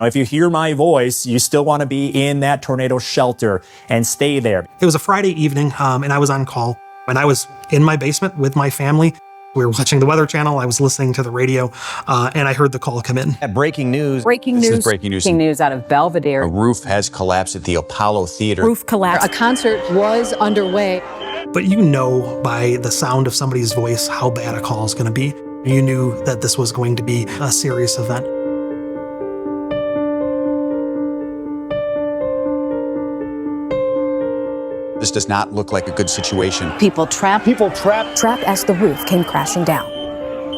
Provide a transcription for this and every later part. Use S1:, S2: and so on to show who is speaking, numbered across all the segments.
S1: If you hear my voice, you still want to be in that tornado shelter and stay there.
S2: It was a Friday evening, and I was on call. And I was in my basement with my family. We were watching the Weather Channel. I was listening to the radio, and I heard the call come in.
S3: Breaking news.
S4: Breaking news. Breaking news out of Belvedere.
S3: A roof has collapsed at the Apollo Theater.
S4: Roof collapse. A concert was underway.
S2: But you know by the sound of somebody's voice how bad a call is going to be. You knew that this was going to be a serious event.
S3: This does not look like a good situation.
S4: People trapped
S5: as the roof came crashing down.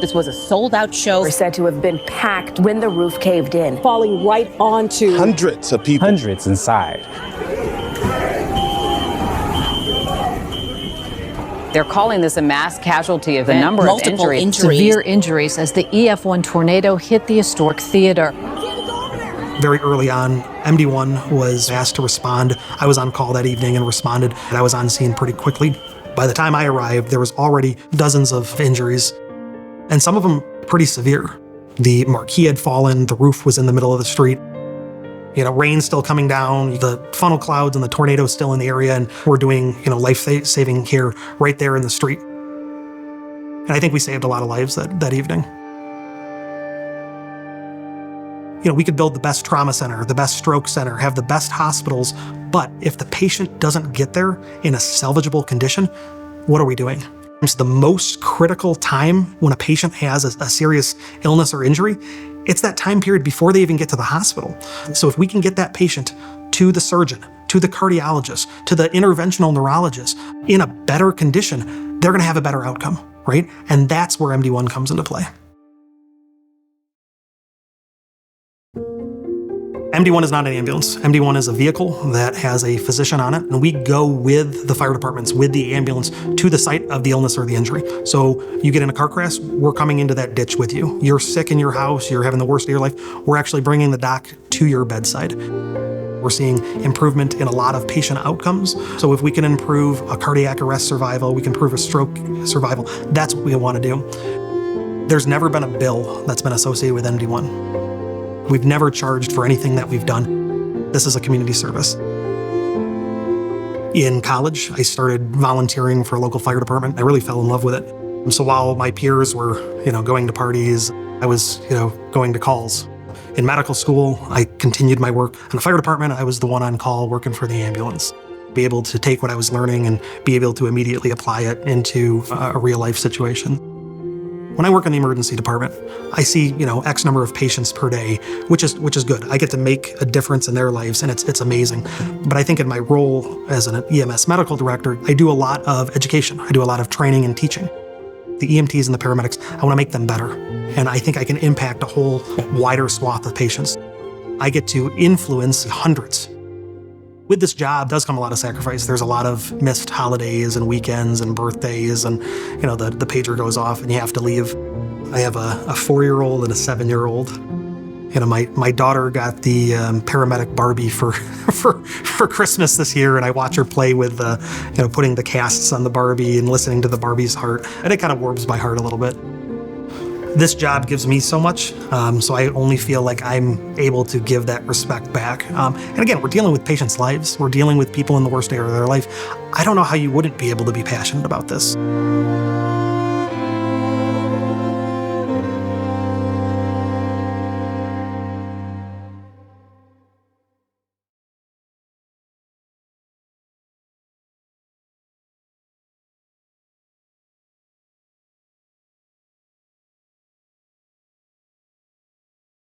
S4: This was a sold-out show.
S5: Were said to have been packed when the roof caved in,
S6: falling right onto
S7: hundreds of people.
S1: Hundreds inside.
S4: They're calling this a mass casualty event. The number
S6: multiple
S4: of injuries.
S6: Severe injuries as the EF1 tornado hit the historic theater.
S2: Very early on, MD-1 was asked to respond. I was on call that evening and responded, and I was on scene pretty quickly. By the time I arrived, there was already dozens of injuries, and some of them pretty severe. The marquee had fallen, the roof was in the middle of the street. Rain still coming down, the funnel clouds and the tornado still in the area, and we're doing, life-saving care right there in the street. And I think we saved a lot of lives that evening. We could build the best trauma center, the best stroke center, have the best hospitals, but if the patient doesn't get there in a salvageable condition, what are we doing? It's the most critical time when a patient has a serious illness or injury. It's that time period before they even get to the hospital. So if we can get that patient to the surgeon, to the cardiologist, to the interventional neurologist in a better condition, they're gonna have a better outcome, right? And that's where MD-1 comes into play. MD-1 is not an ambulance. MD-1 is a vehicle that has a physician on it, and we go with the fire departments, with the ambulance, to the site of the illness or the injury. So you get in a car crash, we're coming into that ditch with you. You're sick in your house, you're having the worst of your life, we're actually bringing the doc to your bedside. We're seeing improvement in a lot of patient outcomes. So if we can improve a cardiac arrest survival, we can improve a stroke survival, that's what we want to do. There's never been a bill that's been associated with MD-1. We've never charged for anything that we've done. This is a community service. In college, I started volunteering for a local fire department. I really fell in love with it. So while my peers were, going to parties, I was, going to calls. In medical school, I continued my work. In the fire department, I was the one on call working for the ambulance. Be able to take what I was learning and be able to immediately apply it into a real life situation. When I work in the emergency department, I see, X number of patients per day, which is good. I get to make a difference in their lives, and it's amazing. But I think in my role as an EMS medical director, I do a lot of education. I do a lot of training and teaching. The EMTs and the paramedics, I want to make them better. And I think I can impact a whole wider swath of patients. I get to influence hundreds. With this job does come a lot of sacrifice. There's a lot of missed holidays and weekends and birthdays, and the pager goes off and you have to leave. I have a 4-year-old and a 7-year-old. My daughter got the paramedic Barbie for Christmas this year, and I watch her play with putting the casts on the Barbie and listening to the Barbie's heart, and it kind of warms my heart a little bit. This job gives me so much, so I only feel like I'm able to give that respect back. And again, we're dealing with patients' lives. We're dealing with people in the worst area of their life. I don't know how you wouldn't be able to be passionate about this.